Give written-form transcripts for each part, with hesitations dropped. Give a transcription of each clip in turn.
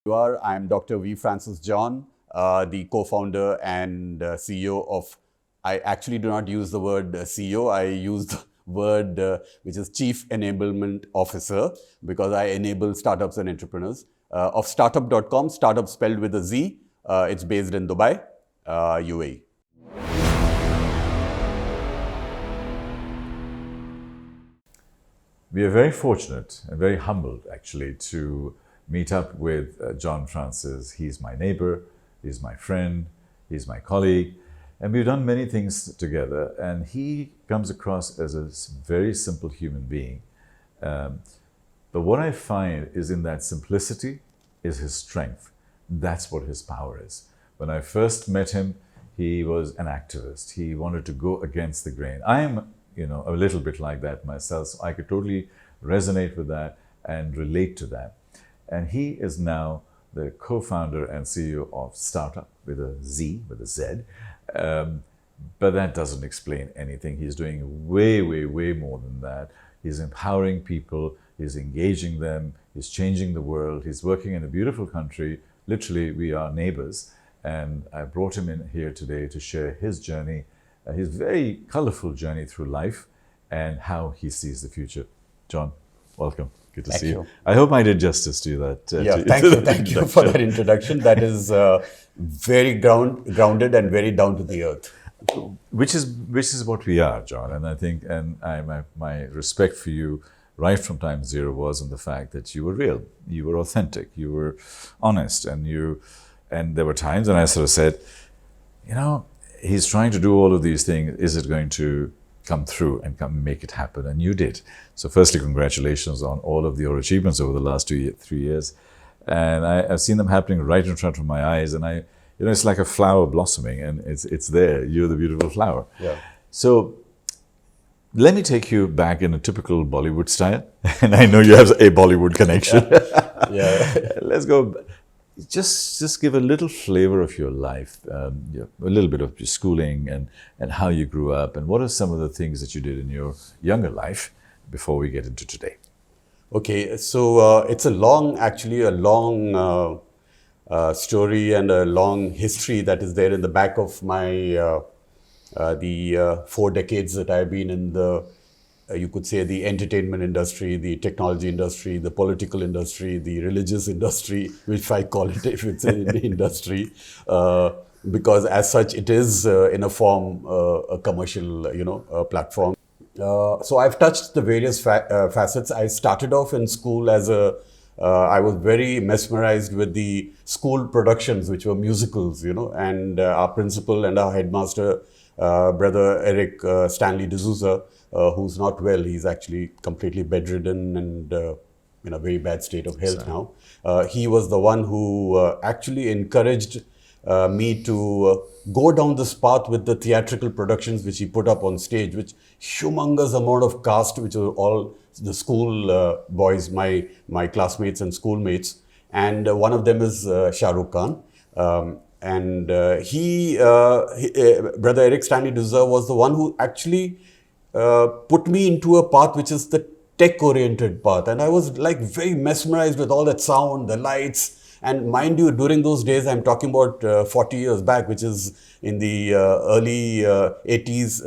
I'm Dr. V. Francis John, the co-founder and CEO of, I actually do not use the word CEO, I use the word which is Chief Enablement Officer, because I enable startups and entrepreneurs. Of startup.com, startup spelled with a Z. It's based in Dubai, UAE. We are very fortunate and very humbled, actually, to meet up with John Francis. He's my neighbor, he's my friend, he's my colleague, and we've done many things together. And he comes across as a very simple human being. But what I find is in that simplicity is his strength. That's what his power is. When I first met him, he was an activist. He wanted to go against the grain. I am, a little bit like that myself, so I could totally resonate with that and relate to that. And he is now the co-founder and CEO of Startup with a Z, with a Z. But that doesn't explain anything. He's doing way, way, way more than that. He's empowering people, he's engaging them, he's changing the world, he's working in a beautiful country. Literally, we are neighbors. And I brought him in here today to share his journey, his very colorful journey through life and how he sees the future. John, welcome. Good to see you. I hope I did justice to that. Thank you for that introduction. That is very grounded and very down to the earth. Which is what we are, John. And I think, my respect for you right from time zero was in the fact that you were real, you were authentic, you were honest, and there were times when I sort of said, he's trying to do all of these things. Is it going to come through and make it happen? And you did. So firstly, congratulations on all of your achievements over the last 3 years. And I've seen them happening right in front of my eyes. And it's like a flower blossoming, and it's there. You're the beautiful flower. Yeah. So let me take you back in a typical Bollywood style. And I know you have a Bollywood connection. Yeah. Let's go. Just give a little flavor of your life, a little bit of your schooling and how you grew up, and what are some of the things that you did in your younger life before we get into today. Okay, so it's a long story and a long history that is there in the back of my the 4 decades that I've been in the you could say the entertainment industry, the technology industry, the political industry, the religious industry, which I call it if it's in the industry, because as such it is in a form a commercial platform. So I've touched the various facets. I started off in school as I was very mesmerized with the school productions, which were musicals, and our principal and our headmaster, Brother Eric Stanley D'Souza, who's not well. He's actually completely bedridden and in a very bad state of health now. He was the one who actually encouraged me to go down this path with the theatrical productions which he put up on stage, which humongous amount of cast, which were all the school boys, my classmates and schoolmates. And one of them is Shah Rukh Khan. And Brother Eric Stanley D'Souza was the one who actually put me into a path which is the tech-oriented path. And I was like very mesmerized with all that sound, the lights. And mind you, during those days, I'm talking about 40 years back, which is in the early 80s,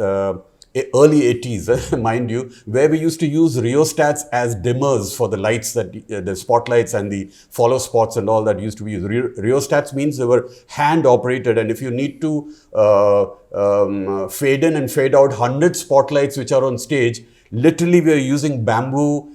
mind you, where we used to use rheostats as dimmers for the lights, that the spotlights and the follow spots and all that used to be used. Rheostats means they were hand operated, and if you need to fade in and fade out 100 spotlights which are on stage, literally we are using bamboo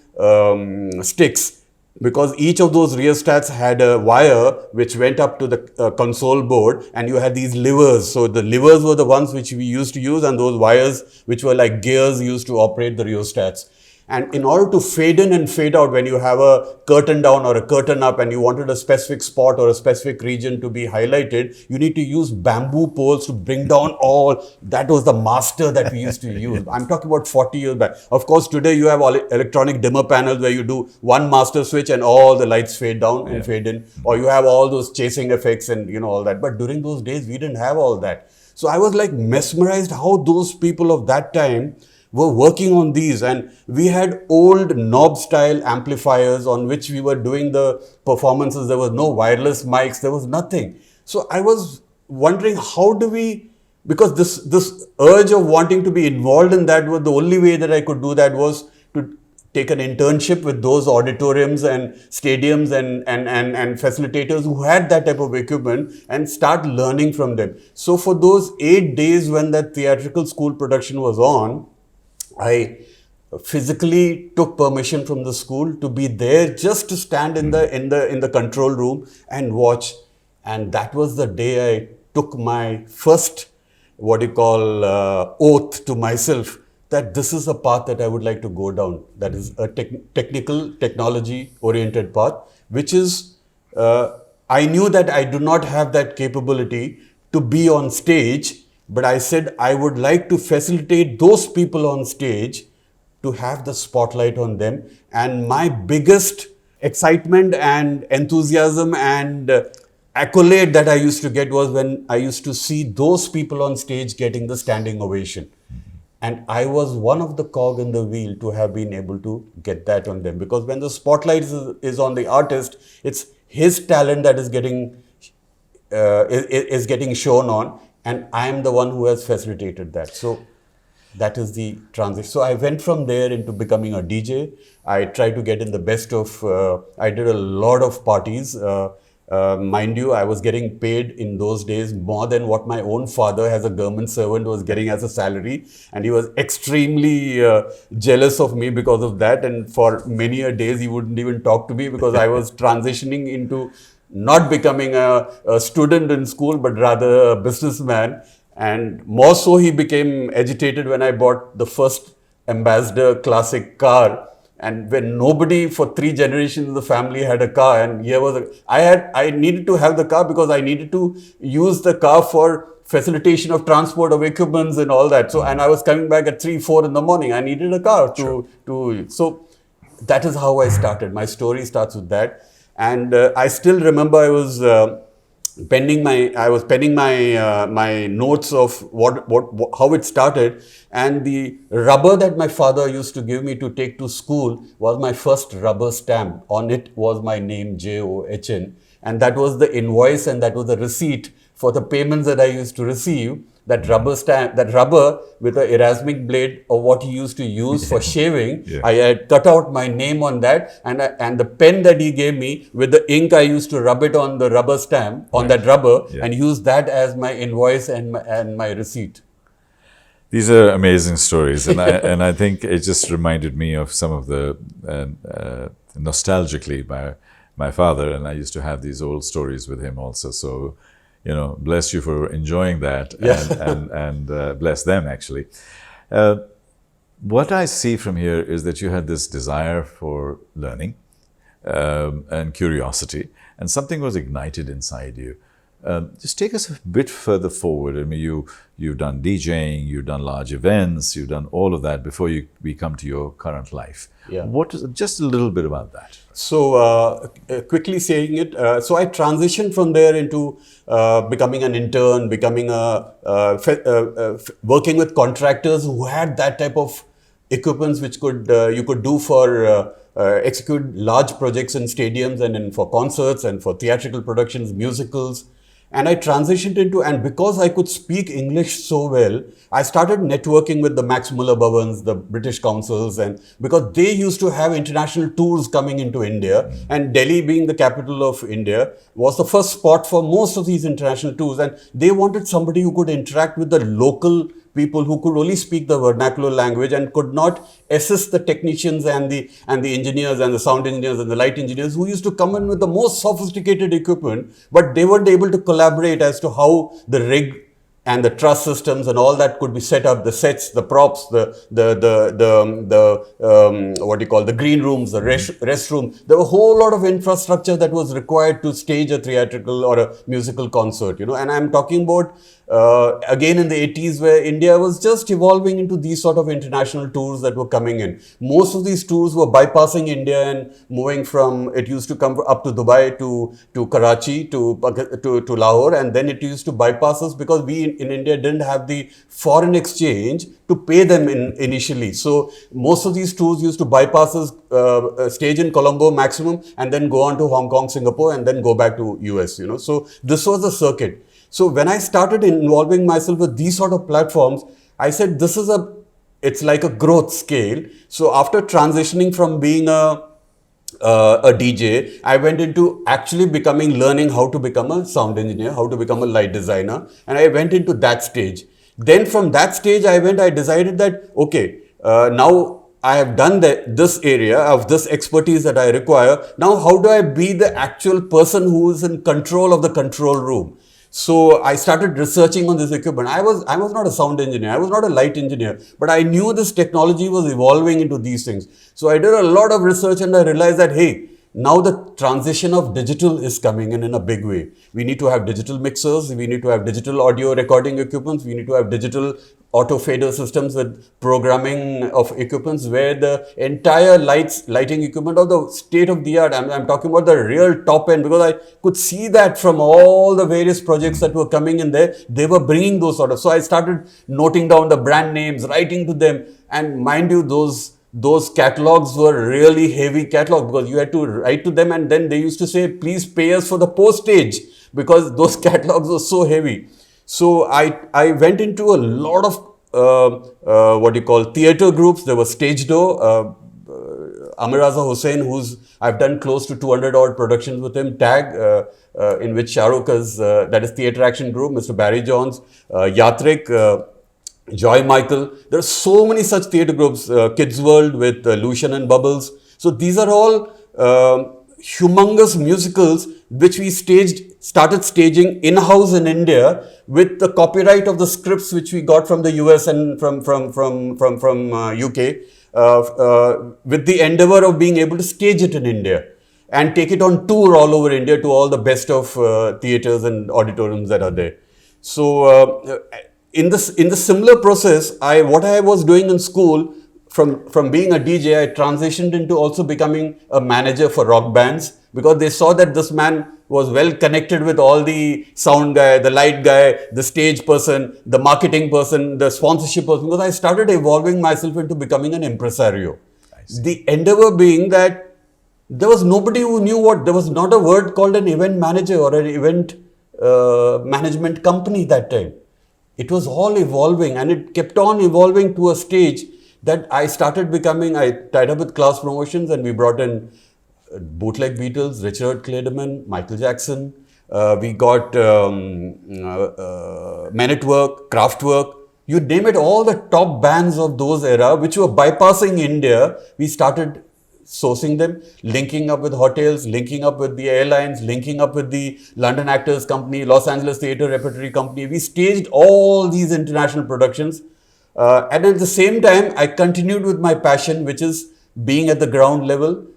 sticks, because each of those rheostats had a wire which went up to the console board, and you had these levers. So the levers were the ones which we used to use, and those wires which were like gears used to operate the rheostats. And in order to fade in and fade out, when you have a curtain down or a curtain up and you wanted a specific spot or a specific region to be highlighted, you need to use bamboo poles to bring down all. That was the master that we used to use. I'm talking about 40 years back. Of course, today you have all electronic dimmer panels where you do one master switch and all the lights fade down and fade in. Or you have all those chasing effects and all that. But during those days, we didn't have all that. So I was like mesmerized how those people of that time were working on these, and we had old knob style amplifiers on which we were doing the performances. There was no wireless mics, there was nothing. So I was wondering, how do we, because this urge of wanting to be involved in that, was the only way that I could do that was to take an internship with those auditoriums and stadiums and facilitators who had that type of equipment and start learning from them. So for those 8 days when that theatrical school production was on, I physically took permission from the school to be there, just to stand in the control room and watch. And that was the day I took my first, what you call, oath to myself, that this is a path that I would like to go down. That is a technology-oriented path, which is, I knew that I do not have that capability to be on stage, but I said I would like to facilitate those people on stage, to have the spotlight on them. And my biggest excitement and enthusiasm and accolade that I used to get was when I used to see those people on stage getting the standing ovation. And I was one of the cog in the wheel to have been able to get that on them. Because when the spotlight is on the artist, it's his talent that is getting shown on, and I am the one who has facilitated that. So that is the transition. So I went from there into becoming a DJ. I tried to get in the best of, I did a lot of parties. Mind you, I was getting paid in those days more than what my own father, as a government servant, was getting as a salary. And he was extremely jealous of me because of that. And for many a days, he wouldn't even talk to me, because I was transitioning into not becoming a student in school, but rather a businessman. And more so, he became agitated when I bought the first Ambassador Classic car. And when nobody for 3 generations of the family had a car, and here was I needed to have the car because I needed to use the car for facilitation of transport of equipments and all that. So, and I was coming back at 3, 4 in the morning. I needed a car so that is how I started. My story starts with that. And I still remember I was penning my notes of how it started, and the rubber that my father used to give me to take to school was my first rubber stamp. On it was my name, John, and that was the invoice, and that was the receipt for the payments that I used to receive. That rubber stamp, that rubber with an erasmic blade, or what he used to use for shaving, I had cut out my name on that, and the pen that he gave me with the ink, I used to rub it on the rubber stamp, on that rubber, and use that as my invoice and my receipt. These are amazing stories, and I think it just reminded me of some of the nostalgically my father, and I used to have these old stories with him also. So, bless you for enjoying that, and bless them, actually. What I see from here is that you had this desire for learning and curiosity, and something was ignited inside you. Just take us a bit further forward. I mean, you've done DJing, you've done large events, you've done all of that before we come to your current life. Just a little bit about that. So, quickly saying it, so I transitioned from there into becoming an intern, becoming working with contractors who had that type of equipments which you could do for execute large projects in stadiums and for concerts and for theatrical productions, musicals. And I transitioned into, and because I could speak English so well, I started networking with the Max Muller Bhavans, the British councils, and because they used to have international tours coming into India, and Delhi, being the capital of India, was the first spot for most of these international tours, and they wanted somebody who could interact with the local people who could only speak the vernacular language and could not assist the technicians and the engineers and the sound engineers and the light engineers who used to come in with the most sophisticated equipment, but they weren't able to collaborate as to how the rig and the truss systems and all that could be set up, the sets, the props, the green rooms, the restroom. There were a whole lot of infrastructure that was required to stage a theatrical or a musical concert, and I'm talking about again in the 80s, where India was just evolving into these sort of international tours that were coming in. Most of these tours were bypassing India and moving from, it used to come up to Dubai, to Karachi, to Lahore, and then it used to bypass us because we in India didn't have the foreign exchange to pay them initially. So most of these tours used to bypass us, stage in Colombo maximum, and then go on to Hong Kong, Singapore, and then go back to US, So this was the circuit. So when I started involving myself with these sort of platforms, I said, it's like a growth scale. So after transitioning from being a DJ, I went into actually learning how to become a sound engineer, how to become a light designer. And I went into that stage. Then from that stage, I decided that, okay, now I have done this area of this expertise that I require. Now, how do I be the actual person who is in control of the control room? So I started researching on this equipment. I was not a sound engineer. I was not a light engineer, but I knew this technology was evolving into these things. So I did a lot of research and I realized that, hey, now the transition of digital is coming in a big way. We need to have digital mixers. We need to have digital audio recording equipments. We need to have digital auto fader systems with programming of equipments where the entire lighting equipment of the state of the art, I'm talking about the real top end, because I could see that from all the various projects that were coming in there, they were bringing those sort of. So I started noting down the brand names, writing to them, and mind you, those catalogs were really heavy catalogs because you had to write to them and then they used to say, please pay us for the postage because those catalogs were so heavy. So I went into a lot of theater groups. There was Stage Door, Amir Raza Hussain, I've done close to 200 odd productions with him, Tag, in which Shah Rukh is, that is Theatre Action Group, Mr. Barry Johns, Yatrik, Joy Michael. There are so many such theatre groups, Kids World with Lucian and Bubbles. So these are all humongous musicals which we started staging in-house in India with the copyright of the scripts which we got from the US and from UK, with the endeavor of being able to stage it in India and take it on tour all over India to all the best of theatres and auditoriums that are there. So in the similar process, what I was doing in school, from being a DJ, I transitioned into also becoming a manager for rock bands because they saw that this man was well connected with all the sound guy, the light guy, the stage person, the marketing person, the sponsorship person, because I started evolving myself into becoming an impresario. The endeavor being that there was nobody who knew there was not a word called an event manager or an event management company that time. It was all evolving and it kept on evolving to a stage that I tied up with Class Promotions and we brought in Bootleg Beatles, Richard Clayderman, Michael Jackson. We got Men at Work, Kraftwerk. You name it, all the top bands of those era which were bypassing India, we started sourcing them, linking up with hotels, linking up with the airlines, linking up with the London Actors Company, Los Angeles Theatre Repertory Company. We staged all these international productions. And at the same time, I continued with my passion, which is being at the ground level.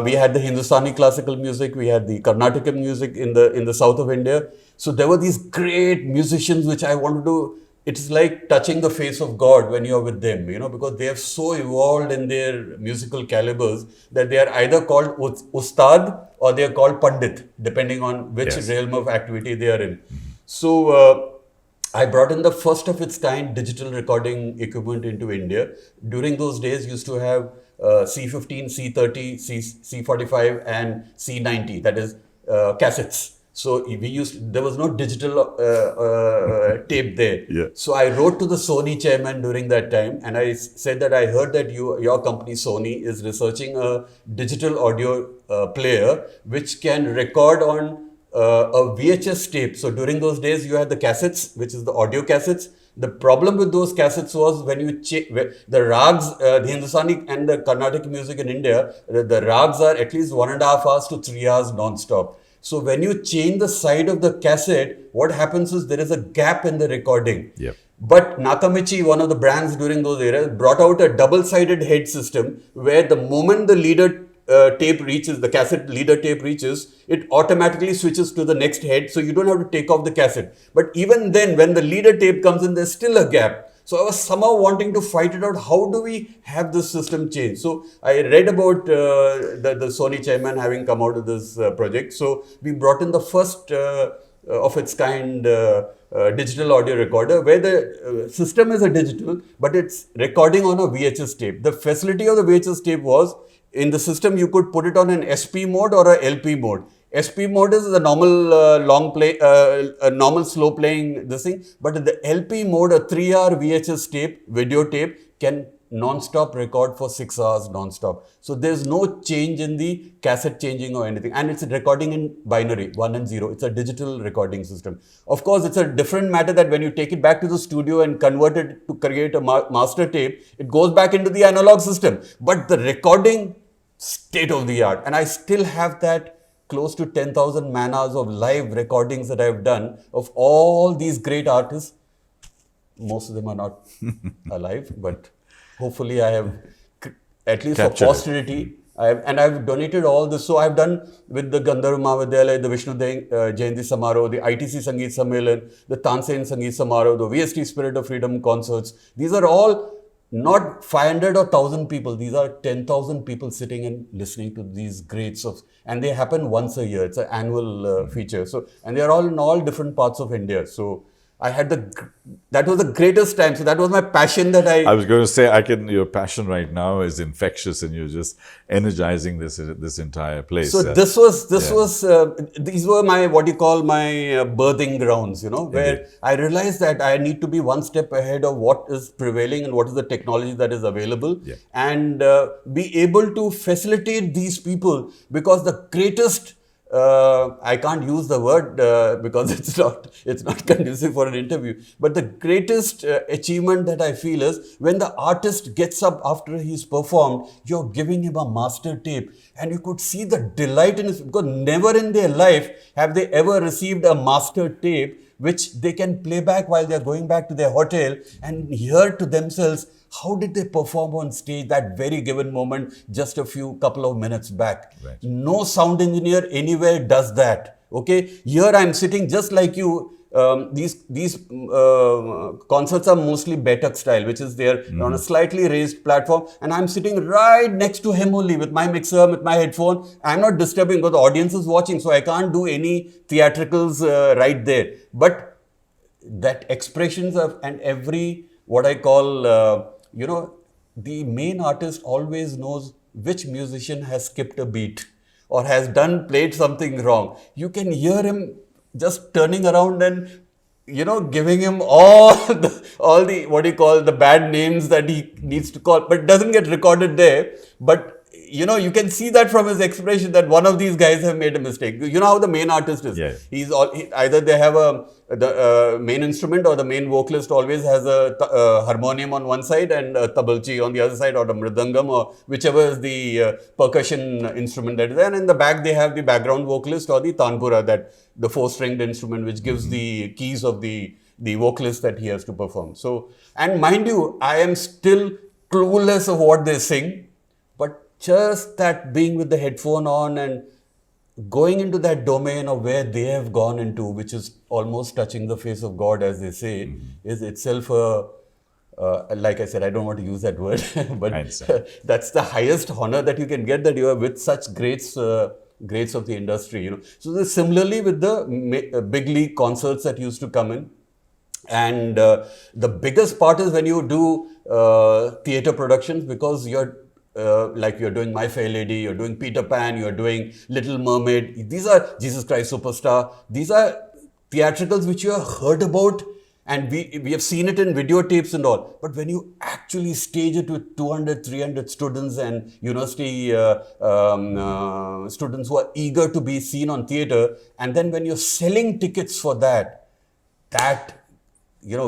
We had the Hindustani classical music, we had the Carnatic music in the south of India. So there were these great musicians which I wanted to. It's like touching the face of God when you're with them, because they have so evolved in their musical calibers that they are either called Ustad or they are called Pandit, depending on which realm of activity they are in. So I brought in the first of its kind digital recording equipment into India. During those days, used to have C15, C30, C45 and C90, that is cassettes. So there was no digital tape there. Yeah. So I wrote to the Sony chairman during that time and I said that I heard that your company Sony is researching a digital audio player which can record on a VHS tape. So during those days you had the cassettes, which is the audio cassettes. The problem with those cassettes was when you the rags, the Hindustani and the Carnatic music in India, the rags are at least 1.5 hours to 3 hours non-stop. So when you change the side of the cassette, what happens is there is a gap in the recording. Yep. But Nakamichi, one of the brands during those eras, brought out a double-sided head system where the moment the leader tape reaches, the cassette leader tape reaches, it automatically switches to the next head. So you don't have to take off the cassette. But even then, when the leader tape comes in, there's still a gap. So I was somehow wanting to fight it out. How do we have this system change? So I read about the Sony chairman having come out of this project. So we brought in the first of its kind digital audio recorder, where the system is a digital, but it's recording on a VHS tape. The facility of the VHS tape was, in the system you could put it on an SP mode or a LP mode. SP mode is the normal long play, normal slow playing this thing, but in the LP mode, a 3-hour VHS tape, video tape, can non-stop record for 6 hours non-stop. So there's no change in the cassette changing or anything, and it's recording in binary 1 and 0. It's a digital recording system. Of course, it's a different matter that when you take it back to the studio and convert it to create a master tape, it goes back into the analog system. But the recording, state of the art, and I still have that close to 10,000 man hours of live recordings that I've done of all these great artists. Most of them are not alive, but hopefully I have, at least Captured for posterity, I've donated all this. So I've done with the Gandharva Mahavidyalaya, the Vishnu Jayanti Samaro, the ITC Sangeet Sammelan, the Tansen Sangeet Samaro, the VST Spirit of Freedom concerts. These are all not 500 or 1,000 people. These are 10,000 people sitting and listening to these greats of, and they happen once a year. It's an annual feature. So, and they are all in all different parts of India. So I had that was the greatest time. So that was my passion that I was going to say, your passion right now is infectious, and you're just energizing this entire place. So these were my, what you call my birthing grounds, where Indeed. I realized that I need to be one step ahead of what is prevailing and what is the technology that is available, and be able to facilitate these people, because the greatest, I can't use the word because it's not conducive for an interview. But the greatest achievement that I feel is when the artist gets up after he's performed, you're giving him a master tape, and you could see the delight in his, because never in their life have they ever received a master tape which they can play back while they're going back to their hotel and hear to themselves, how did they perform on stage that very given moment just a couple of minutes back? Right. No sound engineer anywhere does that. Okay, here I'm sitting just like you. These concerts are mostly Betak style, which is there on a slightly raised platform, and I'm sitting right next to him only with my mixer, with my headphone. I'm not disturbing because the audience is watching, so I can't do any theatricals right there. But that expressions of, and every, what I call, the main artist always knows which musician has skipped a beat or has played something wrong. You can hear him just turning around and, giving him all the what do you call, the bad names that he needs to call, but it doesn't get recorded there. But you can see that from his expression that one of these guys have made a mistake. You know how the main artist is. Yeah. Either they have the main instrument, or the main vocalist always has a harmonium on one side and a tabalchi on the other side, or the mridangam, or whichever is the percussion instrument that is there. And in the back they have the background vocalist or the tanpura, that the 4-stringed instrument which gives the keys of the vocalist that he has to perform. So, and mind you, I am still clueless of what they sing, but just that being with the headphone on and going into that domain of where they have gone into, which is almost touching the face of God, as they say, is itself like I said, I don't want to use that word, but that's the highest honor that you can get, that you are with such greats of the industry. So similarly with the big league concerts that used to come in. And the biggest part is when you do theatre productions, because you're like you're doing My Fair Lady, you're doing Peter Pan, you're doing Little Mermaid. These are Jesus Christ Superstar. These are theatricals which you have heard about, and we have seen it in videotapes and all. But when you actually stage it with 200, 300 students and university students who are eager to be seen on theatre, and then when you're selling tickets for that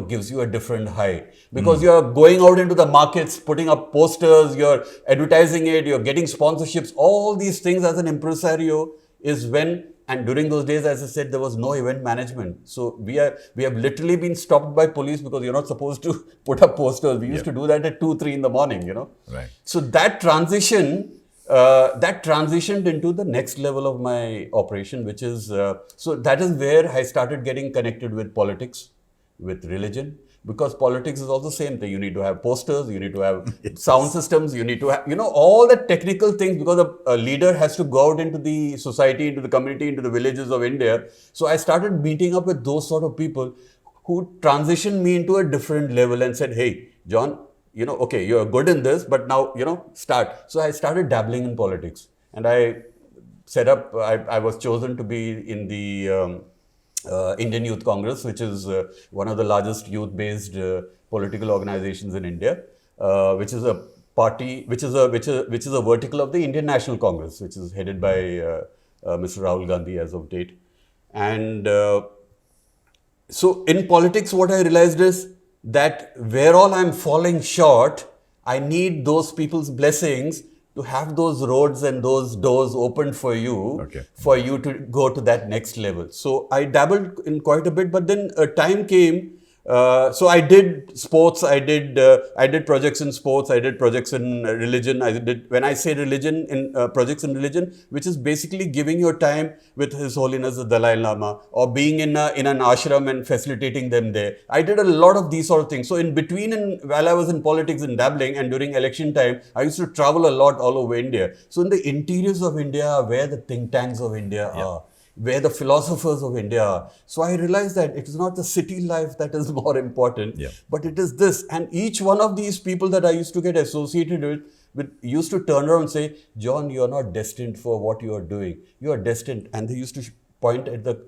gives you a different high, because you're going out into the markets, putting up posters, you're advertising it, you're getting sponsorships. All these things as an impresario is when, and during those days, as I said, there was no event management. So we have literally been stopped by police because you're not supposed to put up posters. We used to do that at 2-3 in the morning, Right. So that transition that transitioned into the next level of my operation, which is so that is where I started getting connected with politics, with religion, because politics is also the same thing. You need to have posters, you need to have sound systems, you need to have, all the technical things, because a leader has to go out into the society, into the community, into the villages of India. So I started meeting up with those sort of people who transitioned me into a different level and said, hey, John, okay, you're good in this, but now, start. So I started dabbling in politics, and I set up, I was chosen to be in the Indian Youth Congress, which is one of the largest youth-based political organizations in India, which is a party, which is a vertical of the Indian National Congress, which is headed by Mr. Rahul Gandhi as of date. And so in politics, what I realized is that where all I'm falling short, I need those people's blessings to have those roads and those doors opened for you, for you to go to that next level. So I dabbled in quite a bit, but then a time came. So I did sports. I did projects in sports. I did projects in religion. When I say religion, in projects in religion, which is basically giving your time with His Holiness the Dalai Lama, or being in an ashram and facilitating them there. I did a lot of these sort of things. So in between, while I was in politics and dabbling, and during election time, I used to travel a lot all over India. So in the interiors of India, where the think tanks of India are, where the philosophers of India are. So I realized that it is not the city life that is more important, but it is this. And each one of these people that I used to get associated with used to turn around and say, John, you are not destined for what you are doing. You are destined. And they used to point at the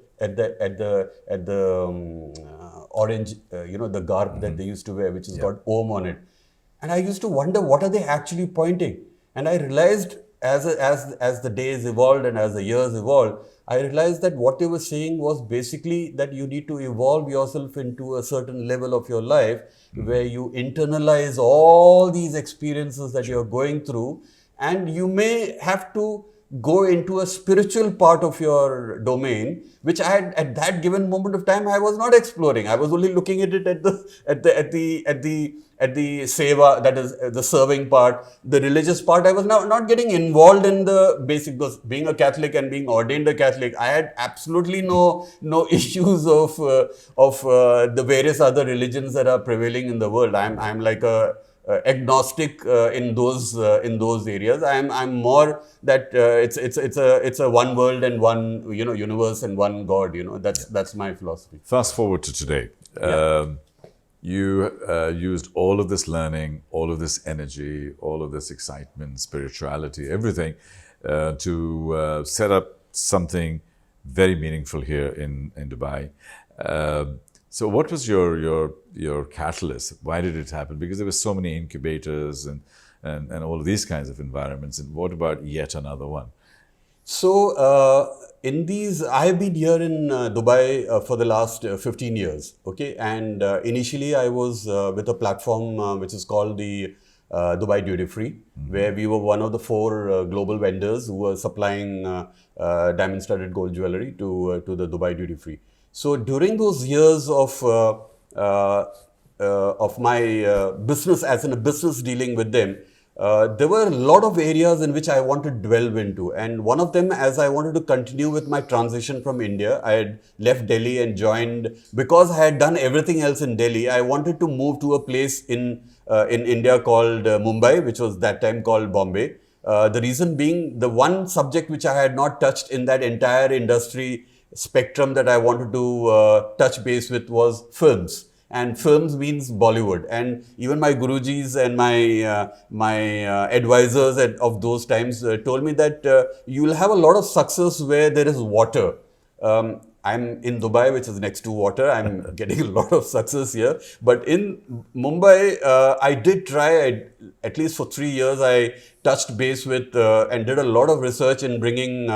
orange, the garb that they used to wear, which has got Om on it. And I used to wonder, what are they actually pointing? And I realized as the days evolved and as the years evolved, I realized that what they were saying was basically that you need to evolve yourself into a certain level of your life where you internalize all these experiences that you're going through, and you may have to go into a spiritual part of your domain, which I had at that given moment of time I was not exploring. I was only looking at it at the seva, that is the serving part, the religious part. I was not getting involved in the basic, because being a Catholic and being ordained a Catholic, I had absolutely no issues of the various other religions that are prevailing in the world. I'm like a agnostic in those areas. I'm more that it's a one world and one universe and one God. That's my philosophy. Fast forward to today. You used all of this learning, all of this energy, all of this excitement, spirituality, everything to set up something very meaningful here in Dubai. So what was your catalyst? Why did it happen? Because there were so many incubators and all of these kinds of environments. And what about yet another one? So I've been here in Dubai for the last 15 years. Okay, and initially I was with a platform which is called the Dubai Duty Free, where we were one of the 4 global vendors who were supplying diamond-studded gold jewelry to the Dubai Duty Free. So during those years of my business, as in a business dealing with them, there were a lot of areas in which I wanted to delve into. And one of them, as I wanted to continue with my transition from India, I had left Delhi and joined, because I had done everything else in Delhi, I wanted to move to a place in India called Mumbai, which was that time called Bombay. The reason being, the one subject which I had not touched in that entire industry spectrum that I wanted to touch base with was films. And films means Bollywood. And even my gurujis and my advisors of those times told me that you will have a lot of success where there is water. I'm in Dubai, which is next to water. I'm getting a lot of success here. But in Mumbai, I did try, at least for 3 years, I touched base with and did a lot of research in bringing,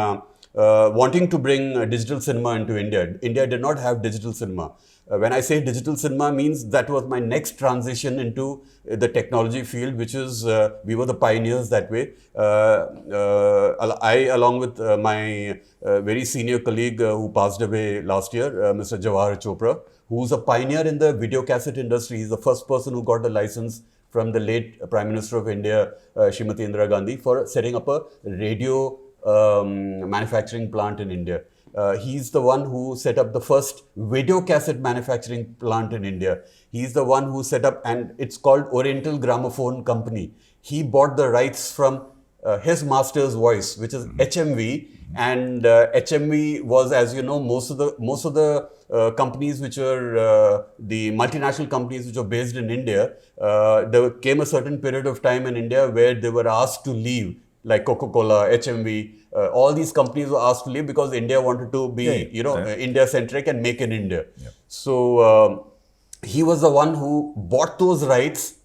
wanting to bring digital cinema into India. India did not have digital cinema. When I say digital cinema, means that was my next transition into the technology field, which is, we were the pioneers that way. I, along with my very senior colleague who passed away last year, Mr. Jawahar Chopra, who's a pioneer in the video cassette industry. He's the first person who got the license from the late Prime Minister of India, Srimati Indira Gandhi, for setting up a radio manufacturing plant in India. He's the one who set up the first video cassette manufacturing plant in India. He's the one who set up, and it's called Oriental Gramophone Company. He bought the rights from his master's voice, which is HMV, and HMV was, as you know, most of the companies which were the multinational companies which were based in India. There came a certain period of time in India where they were asked to leave, like Coca-Cola, HMV. All these companies were asked to leave because India wanted to be, India-centric and make in India. Yeah. So he was the one who bought those rights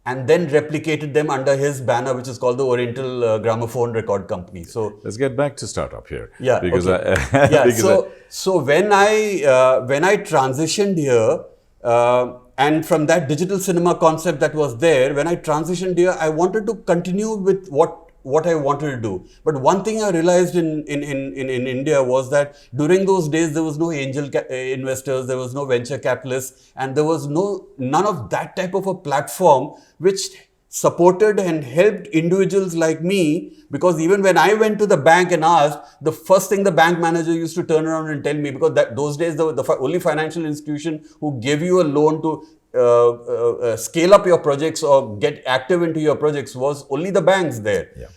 and then replicated them under his banner, which is called the Oriental Gramophone Record Company. So let's get back to startup here. Yeah. Because okay. So when I transitioned here, and from that digital cinema concept that was there, when I transitioned here, I wanted to continue with what I wanted to do. But one thing I realized in India was that during those days, there was no angel investors, there was no venture capitalists, and there was none of that type of a platform which supported and helped individuals like me. Because even when I went to the bank and asked, the first thing the bank manager used to turn around and tell me, because those days the only financial institution who gave you a loan to scale up your projects or get active into your projects was only the banks there. Yeah.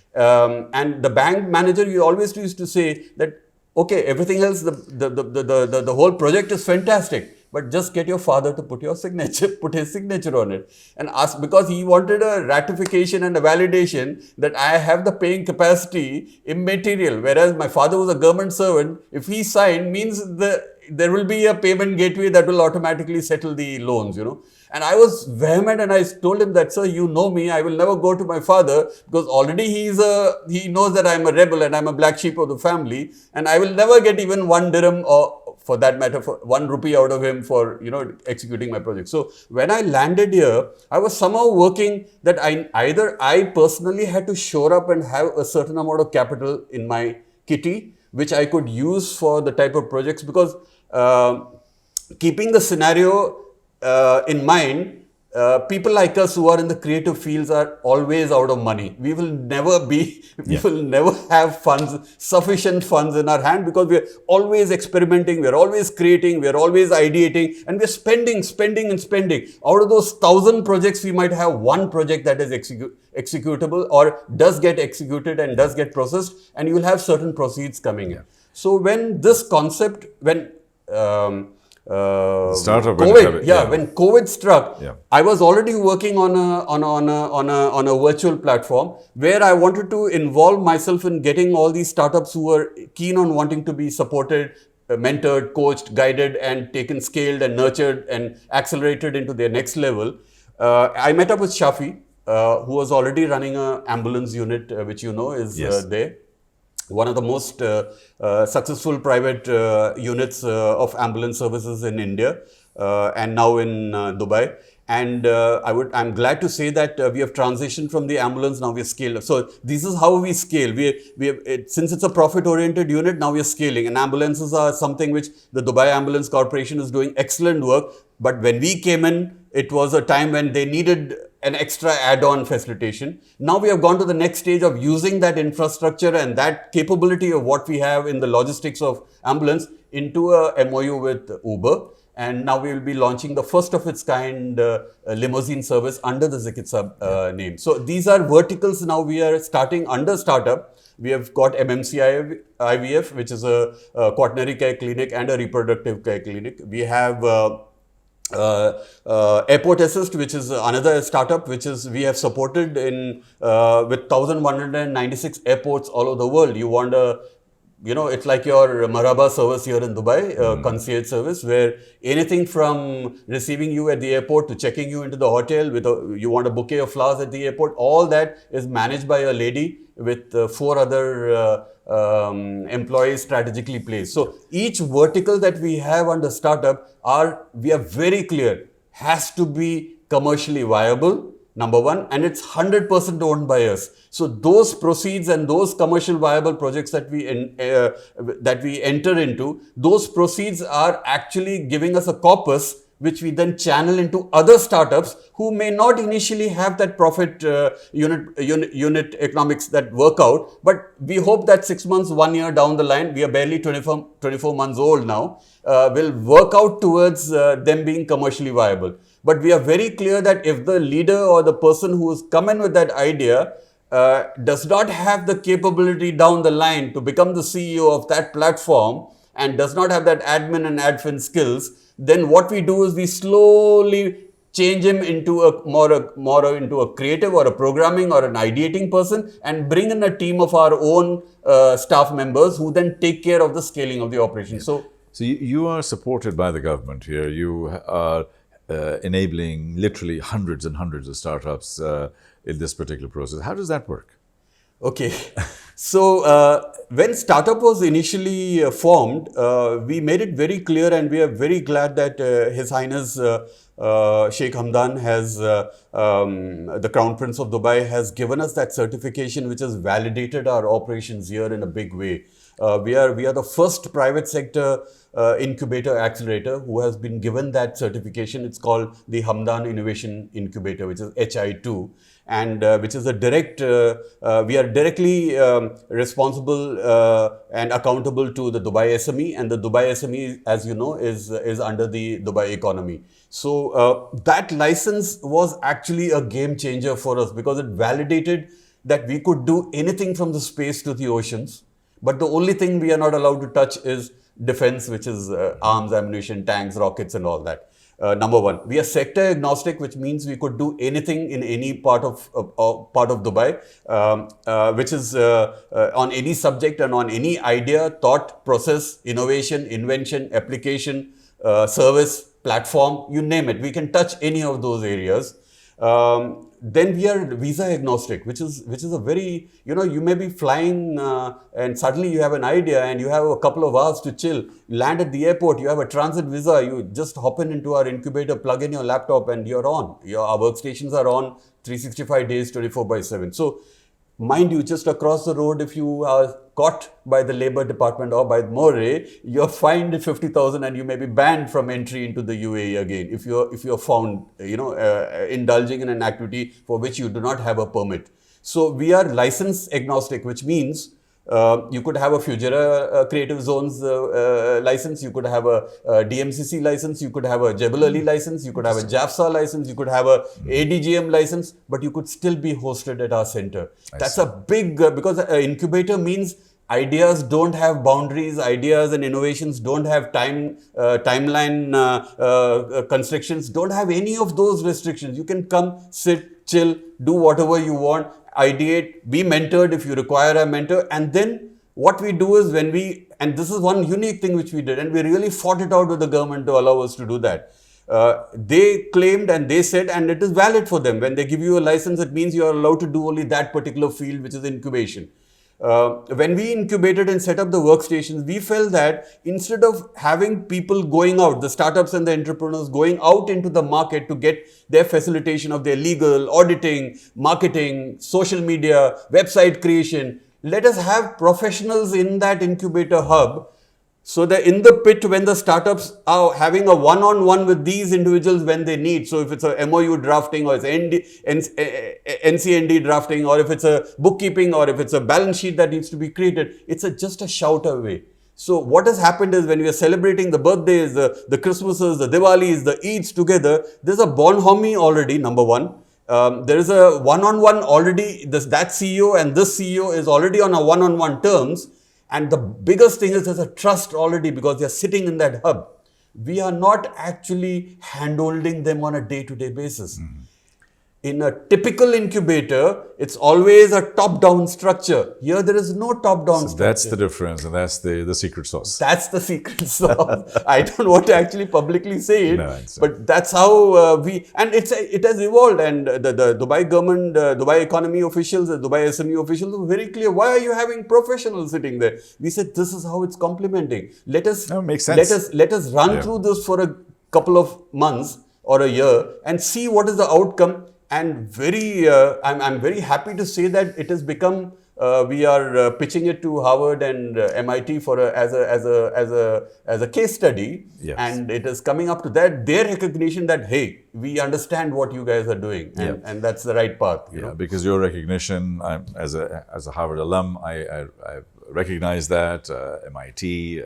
And the bank manager, you always used to say that, okay, everything else, the whole project is fantastic, but just get your father to put his signature on it, and ask, because he wanted a ratification and a validation that I have the paying capacity immaterial. Whereas my father was a government servant, if he signed, means there will be a payment gateway that will automatically settle the loans, And I was vehement and I told him that, sir, you know me, I will never go to my father because already he knows that I'm a rebel and I'm a black sheep of the family, and I will never get even 1 dirham or, for that matter, for 1 rupee out of him for, executing my project. So when I landed here, I was somehow working that I personally had to shore up and have a certain amount of capital in my kitty, which I could use for the type of projects, because keeping the scenario in mind, people like us who are in the creative fields are always out of money. We will never have sufficient funds in our hand, because we are always experimenting, we are always creating, we are always ideating, and we are spending. Out of those 1,000 projects, we might have one project that is executable or does get executed and does get processed, and you will have certain proceeds coming in. So when this concept, when COVID, when COVID struck, I was already working on a virtual platform where I wanted to involve myself in getting all these startups who were keen on wanting to be supported, mentored, coached, guided, and taken, scaled, and nurtured, and accelerated into their next level. I met up with Shafi, who was already running an ambulance unit, which is there. One of the most successful private units of ambulance services in India, and now in Dubai. And I'm glad to say that we have transitioned from the ambulance, now we are scaled. So this is how we scale. Since it's a profit-oriented unit, now we are scaling. And ambulances are something which the Dubai Ambulance Corporation is doing excellent work. But when we came in, it was a time when they needed an extra add-on facilitation. Now we have gone to the next stage of using that infrastructure and that capability of what we have in the logistics of ambulance into a MOU with Uber. And now we will be launching the first of its kind limousine service under the Zikitsa name. So these are verticals now we are starting under startup. We have got MMC IVF, which is a quaternary care clinic and a reproductive care clinic. We have Airport Assist, which is another startup which we have supported with 1,196 airports all over the world. You want it's like your Marhaba service here in Dubai, concierge service, where anything from receiving you at the airport to checking you into the hotel you want a bouquet of flowers at the airport, all that is managed by a lady with 4 other employees strategically placed. So each vertical that we have under startup we are very clear, has to be commercially viable, number one, and it's 100% owned by us. So those proceeds and those commercial viable projects that we enter into, those proceeds are actually giving us a corpus which we then channel into other startups who may not initially have that profit unit economics that work out. But we hope that 6 months, 1 year down the line, we are barely 24 months old now, will work out towards them being commercially viable. But we are very clear that if the leader or the person who has come in with that idea does not have the capability down the line to become the CEO of that platform and does not have that admin and admin skills, then what we do is we slowly change him into a more into a creative or a programming or an ideating person and bring in a team of our own staff members who then take care of the scaling of the operation. So you are supported by the government here. You are enabling literally hundreds and hundreds of startups in this particular process. How does that work? Okay. So when startup was initially formed, we made it very clear, and we are very glad that His Highness Sheikh Hamdan has, the Crown Prince of Dubai, has given us that certification which has validated our operations here in a big way. We are the first private sector incubator accelerator who has been given that certification. It's called the Hamdan Innovation Incubator, which is HI2, and which is a direct, we are directly responsible and accountable to the Dubai SME, and the Dubai SME, as you know, is under the Dubai economy. So that license was actually a game changer for us because it validated that we could do anything from the space to the oceans. But the only thing we are not allowed to touch is defense, which is arms, ammunition, tanks, rockets, and all that. Number one, we are sector agnostic, which means we could do anything in any part of Dubai, which is on any subject and on any idea, thought, process, innovation, invention, application, service, platform, you name it. We can touch any of those areas. Then we are visa agnostic, which is a very, you may be flying and suddenly you have an idea and you have a couple of hours to chill. You land at the airport, you have a transit visa, you just hop into our incubator, plug in your laptop, and you're on. Our workstations are on 365 days, 24/7. So mind you, just across the road, if you are caught by the Labour Department or by More, you're fined 50,000 and you may be banned from entry into the UAE again if you're found, indulging in an activity for which you do not have a permit. So we are license agnostic, which means you could have a Fujairah Creative Zones license, you could have a DMCC license, you could have a Jebel Ali license, you could have a JAFSA license, you could have a ADGM license, but you could still be hosted at our center. That's a big, because incubator means ideas don't have boundaries, ideas and innovations don't have timeline constrictions, don't have any of those restrictions. You can come, sit, chill, do whatever you want, ideate, be mentored if you require a mentor. And then what we do is and this is one unique thing which we did, and we really fought it out with the government to allow us to do that. They claimed and they said, and it is valid for them, when they give you a license, it means you are allowed to do only that particular field, which is incubation. When we incubated and set up the workstations, we felt that instead of having people going out, the startups and the entrepreneurs going out into the market to get their facilitation of their legal, auditing, marketing, social media, website creation, let us have professionals in that incubator hub. So that in the pit, when the startups are having a one-on-one with these individuals when they need, so if it's a MOU drafting or it's NCND drafting, or if it's a bookkeeping, or if it's a balance sheet that needs to be created, it's just a shout away. So what has happened is when we are celebrating the birthdays, the Christmases, the Diwalis, the Eids together, there's a bonhomie already, number one. There is a one-on-one already, that CEO and this CEO is already on a one-on-one terms. And the biggest thing is there's a trust already because they're sitting in that hub. We are not actually hand-holding them on a day-to-day basis. In a typical incubator, it's always a top-down structure. Here, there is no top-down structure. That's the difference, and that's the secret sauce. That's the secret sauce. I don't want to actually publicly say it, No, but that's how and it has evolved. And the Dubai government, Dubai economy officials, the Dubai SME officials were very clear. Why are you having professionals sitting there? We said, this is how it's complementing. Makes sense. Let us run through this for a couple of months or a year and see what is the outcome. And I'm very happy to say that it has become we are pitching it to Harvard and MIT for as a case study, Yes. and it is coming up to their recognition that, hey, we understand what you guys are doing, and that's the right path. You know? Because your recognition, as a Harvard alum, I recognize that, MIT,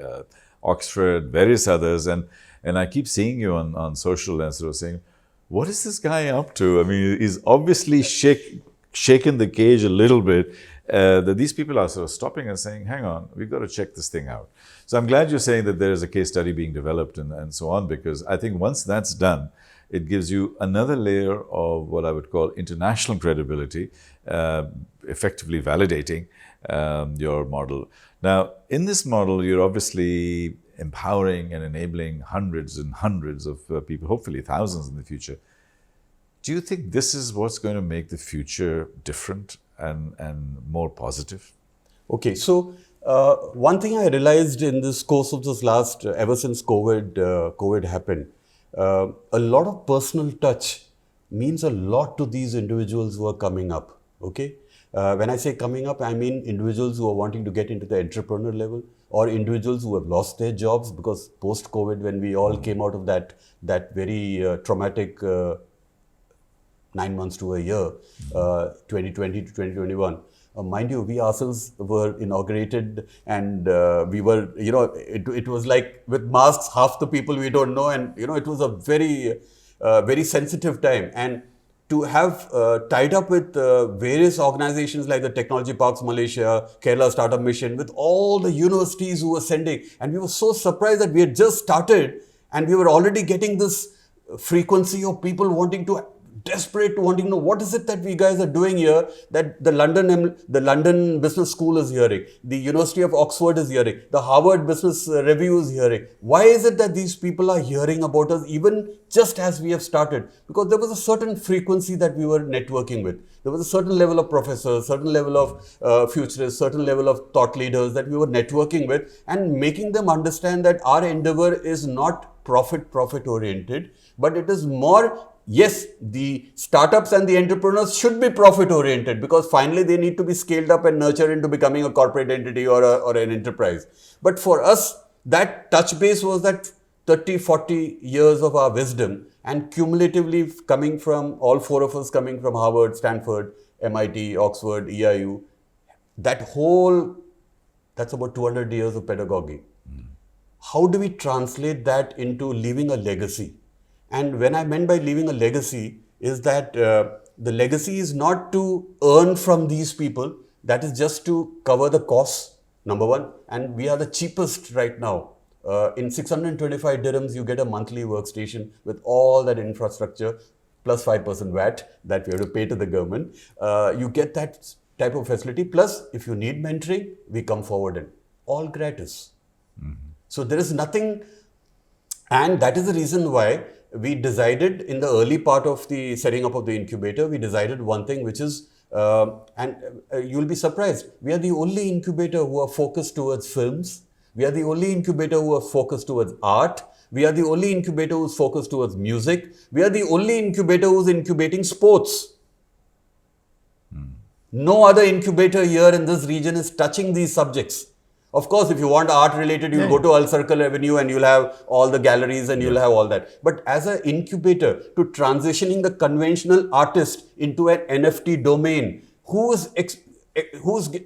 Oxford, various others, and I keep seeing you on social and sort of saying, what is this guy up to? I mean, he's obviously shaken the cage a little bit, that these people are sort of stopping and saying, hang on, we've got to check this thing out. So I'm glad you're saying that there is a case study being developed and so on, because I think once that's done, it gives you another layer of what I would call international credibility, effectively validating your model. Now, in this model, you're obviously empowering and enabling hundreds and hundreds of people, hopefully thousands in the future. Do you think this is what's going to make the future different and more positive? Okay, so one thing I realized in this course of this last, ever since COVID happened, a lot of personal touch means a lot to these individuals who are coming up. Okay, when I say coming up, I mean individuals who are wanting to get into the entrepreneur level, or individuals who have lost their jobs because post-COVID, when we all came out of that very traumatic 9 months to a year, 2020 to 2021. Mind you, we ourselves were inaugurated, and we were, it was like with masks, half the people we don't know, and it was a very sensitive time. And to have tied up with various organizations like the Technology Parks Malaysia, Kerala Startup Mission, with all the universities who were sending, and we were so surprised that we had just started and we were already getting this frequency of people desperate to wanting to know what is it that we guys are doing here, that the London Business School is hearing, the University of Oxford is hearing, the Harvard Business Review is hearing. Why is it that these people are hearing about us even just as we have started? Because there was a certain frequency that we were networking with. There was a certain level of professors, certain level of futurists, certain level of thought leaders that we were networking with, and making them understand that our endeavor is not profit oriented, but it is more, yes, the startups and the entrepreneurs should be profit oriented, because finally they need to be scaled up and nurtured into becoming a corporate entity or an enterprise. But for us, that touch base was that 30, 40 years of our wisdom, and cumulatively coming from, all four of us coming from Harvard, Stanford, MIT, Oxford, EIU, that's about 200 years of pedagogy. How do we translate that into leaving a legacy? And when I meant by leaving a legacy is that the legacy is not to earn from these people. That is just to cover the costs, number one. And we are the cheapest right now. In 625 dirhams, you get a monthly workstation with all that infrastructure, plus 5% VAT that we have to pay to the government. You get that type of facility. Plus, if you need mentoring, we come forward and all gratis. Mm-hmm. So there is nothing, and that is the reason why we decided in the early part of the setting up of the incubator, we decided one thing, which is, you'll be surprised, we are the only incubator who are focused towards films. We are the only incubator who are focused towards art. We are the only incubator who's focused towards music. We are the only incubator who's incubating sports. No other incubator here in this region is touching these subjects. Of course, if you want art related, you'll go to Al Circle Avenue and you'll have all the galleries and you'll have all that. But as an incubator to transitioning the conventional artist into an NFT domain, who's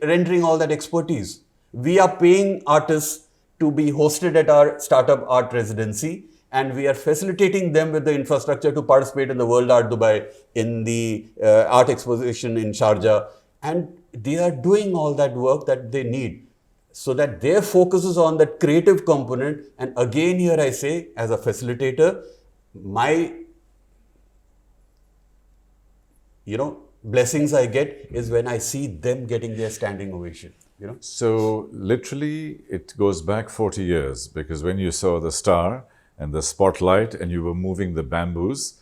rendering all that expertise? We are paying artists to be hosted at our startup art residency, and we are facilitating them with the infrastructure to participate in the World Art Dubai, in the art exposition in Sharjah. And they are doing all that work that they need, so that their focus is on that creative component. And again, here I say, as a facilitator, my, blessings I get is when I see them getting their standing ovation. So literally, it goes back 40 years, because when you saw the star and the spotlight and you were moving the bamboos,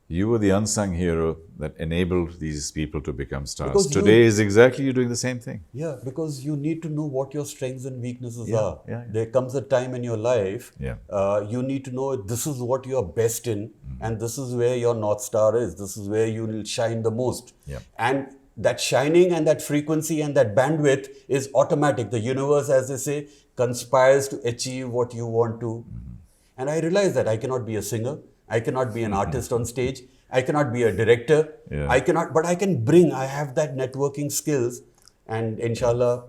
you were the unsung hero that enabled these people to become stars. Because today is exactly you doing the same thing. Yeah, because you need to know what your strengths and weaknesses are. Yeah. There comes a time in your life, you need to know this is what you are best in, and this is where your North Star is. This is where you will shine the most. And that shining and that frequency and that bandwidth is automatic. The universe, as they say, conspires to achieve what you want to. And I realized that I cannot be a singer. I cannot be an artist on stage. I cannot be a director. Yeah. I cannot, but I have that networking skills. And inshallah,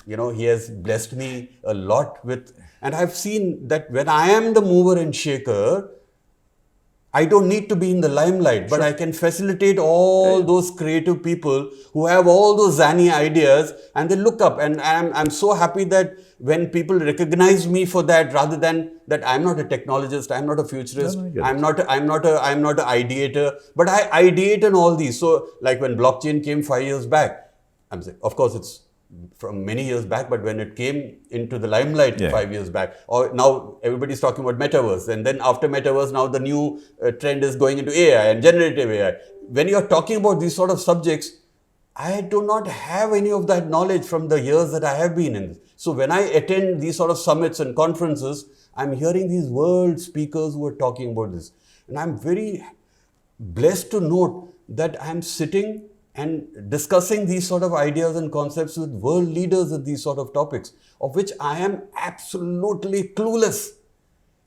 he has blessed me a lot with, and I've seen that when I am the mover and shaker, I don't need to be in the limelight, but I can facilitate all those creative people who have all those zany ideas, and they look up. And I'm so happy that when people recognize me for that, rather than that, I'm not a technologist, I'm not a futurist, I'm not an ideator, but I ideate on all these. So like when blockchain came 5 years back, I'm saying, of course it's from many years back, but when it came into the limelight 5 years back, or now everybody's talking about metaverse, and then after metaverse, now the new trend is going into AI and generative AI. When you're talking about these sort of subjects, I do not have any of that knowledge from the years that I have been in. So when I attend these sort of summits and conferences, I'm hearing these world speakers who are talking about this. And I'm very blessed to note that I'm sitting and discussing these sort of ideas and concepts with world leaders of these sort of topics, of which I am absolutely clueless.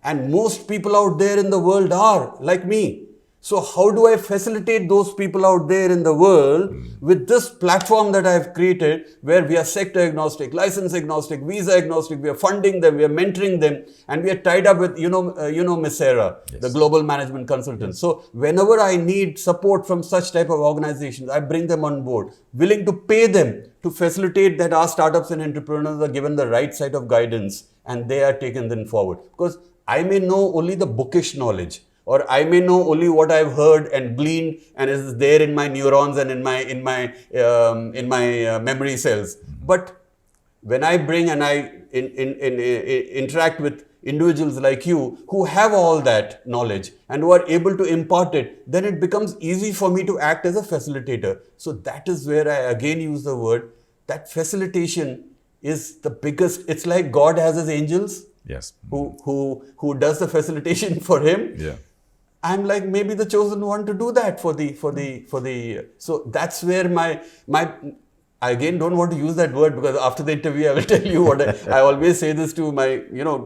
And most people out there in the world are like me. So how do I facilitate those people out there in the world with this platform that I've created, where we are sector agnostic, license agnostic, visa agnostic, we are funding them, we are mentoring them, and we are tied up with, Ms. Sarah, the global management consultant. So whenever I need support from such type of organizations, I bring them on board, willing to pay them to facilitate that our startups and entrepreneurs are given the right side of guidance and they are taken then forward. Because I may know only the bookish knowledge, or I may know only what I've heard and gleaned and is there in my neurons and in my memory cells. But when I bring and I interact with individuals like you who have all that knowledge and who are able to impart it, then it becomes easy for me to act as a facilitator. So that is where I again use the word, that facilitation is the biggest. It's like God has his angels. Yes. Who does the facilitation for him. Yeah. I'm like maybe the chosen one to do that for the. So that's where my I again don't want to use that word, because after the interview I will tell you what I always say this to my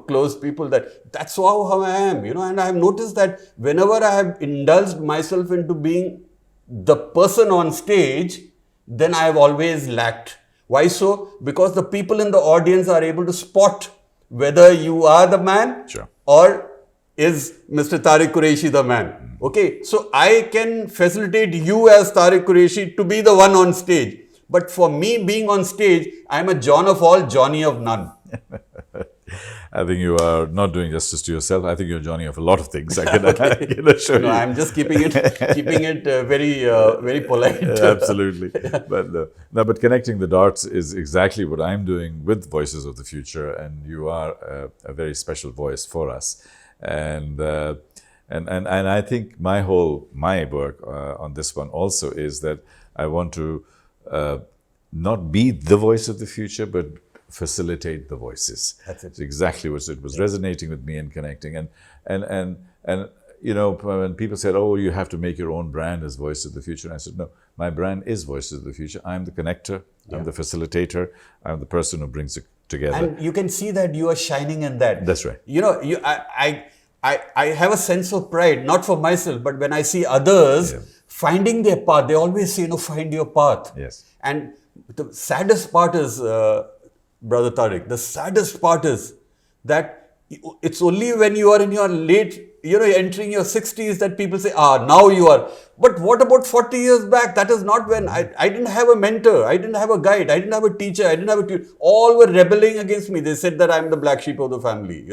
close people, that that's how I am, and I have noticed that whenever I have indulged myself into being the person on stage, then I have always lacked. Why so? Because the people in the audience are able to spot whether you are the man or is Mr. Tariq Qureshi the man. Okay, so I can facilitate you as Tariq Qureshi to be the one on stage. But for me being on stage, I'm a John of all, Johnny of none. I think you are not doing justice to yourself. I think you're Johnny of a lot of things. I can assure you. I'm just keeping it very polite. Absolutely. But connecting the dots is exactly what I'm doing with Voices of the Future, and you are a very special voice for us. And I think my work on this one also is that I want to not be the voice of the future, but facilitate the voices. That's it. It's exactly what it was resonating with me and connecting. And when people said, "Oh, you have to make your own brand as Voice of the Future," and I said, "No, my brand is Voices of the Future. I'm the connector. I'm the facilitator. I'm the person who brings it together." And you can see that you are shining in that. That's right. I have a sense of pride, not for myself, but when I see others finding their path, they always say, find your path. Yes. And the saddest part is, Brother Tariq, the saddest part is that it's only when you are in your late, entering your 60s that people say, now you are. But what about 40 years back? That is not when I didn't have a mentor. I didn't have a guide. I didn't have a teacher. I didn't have a tutor. All were rebelling against me. They said that I'm the black sheep of the family,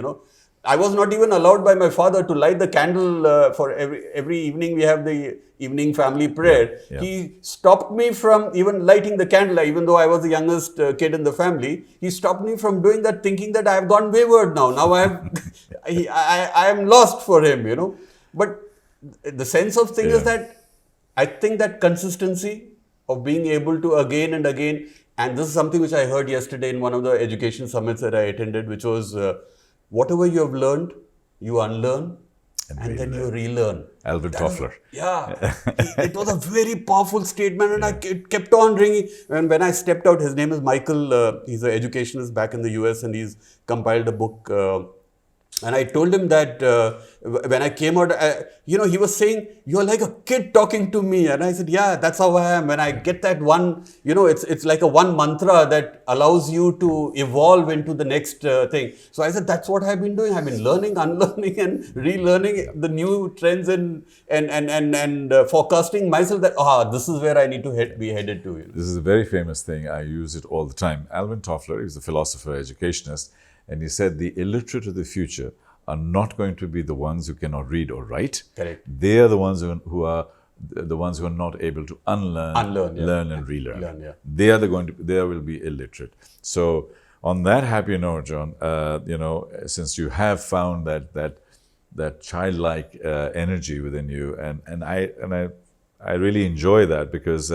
I was not even allowed by my father to light the candle for every evening. We have the evening family prayer. Yeah. He stopped me from even lighting the candle, even though I was the youngest kid in the family. He stopped me from doing that, thinking that I have gone wayward now. Now I am lost for him, But the sense of thing is that I think that consistency of being able to again and again, and this is something which I heard yesterday in one of the education summits that I attended, which was, whatever you have learned, you unlearn, and then you relearn. Alvin Toffler. Yeah, it was a very powerful statement, and it kept on ringing. And when I stepped out, his name is Michael. He's an educationist back in the US, and he's compiled a book. And I told him that when I came out, he was saying, "You're like a kid talking to me." And I said, "Yeah, that's how I am. When I get that one, it's like a one mantra that allows you to evolve into the next thing." So I said, "That's what I've been doing. I've been learning, unlearning, and relearning the new trends and forecasting myself that this is where I need to be headed to." This is a very famous thing. I use it all the time. Alvin Toffler is a philosopher, educationist. And he said the illiterate of the future are not going to be the ones who cannot read or write. Correct. They are the ones who are not able to unlearn, learn and relearn. They will be illiterate. So on that happy note, John, since you have found that childlike energy within you, and I really enjoy that because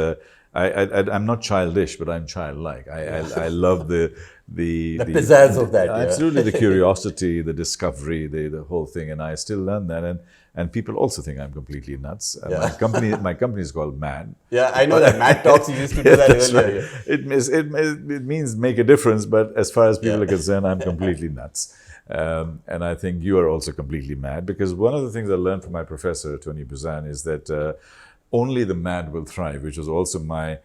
I'm not childish, but I'm childlike. I love the pizzazz of that. Absolutely, the curiosity, the discovery, the whole thing, and I still learn that. And people also think I'm completely nuts. My company is called MAD. Yeah, I know that. MAD Talks, you used to do that earlier. Right. It means make a difference, but as far as people are concerned, I'm completely nuts. And I think you are also completely mad, because one of the things I learned from my professor, Tony Buzan, is that only the mad will thrive, which was also my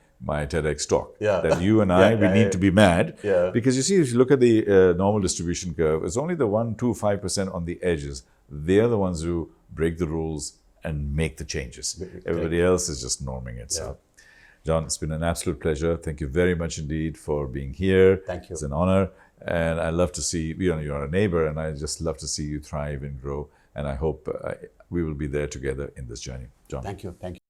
TEDx talk. That you and I, we need to be mad. Because you see, if you look at the normal distribution curve, it's only the 1%, 2%, 5% on the edges. They are the ones who break the rules and make the changes. Everybody else is just norming itself. John, it's been an absolute pleasure. Thank you very much indeed for being here. Thank you. It's an honor. And I love to see, you're a neighbor, and I just love to see you thrive and grow. And I hope we will be there together in this journey. John. Thank you. Thank you.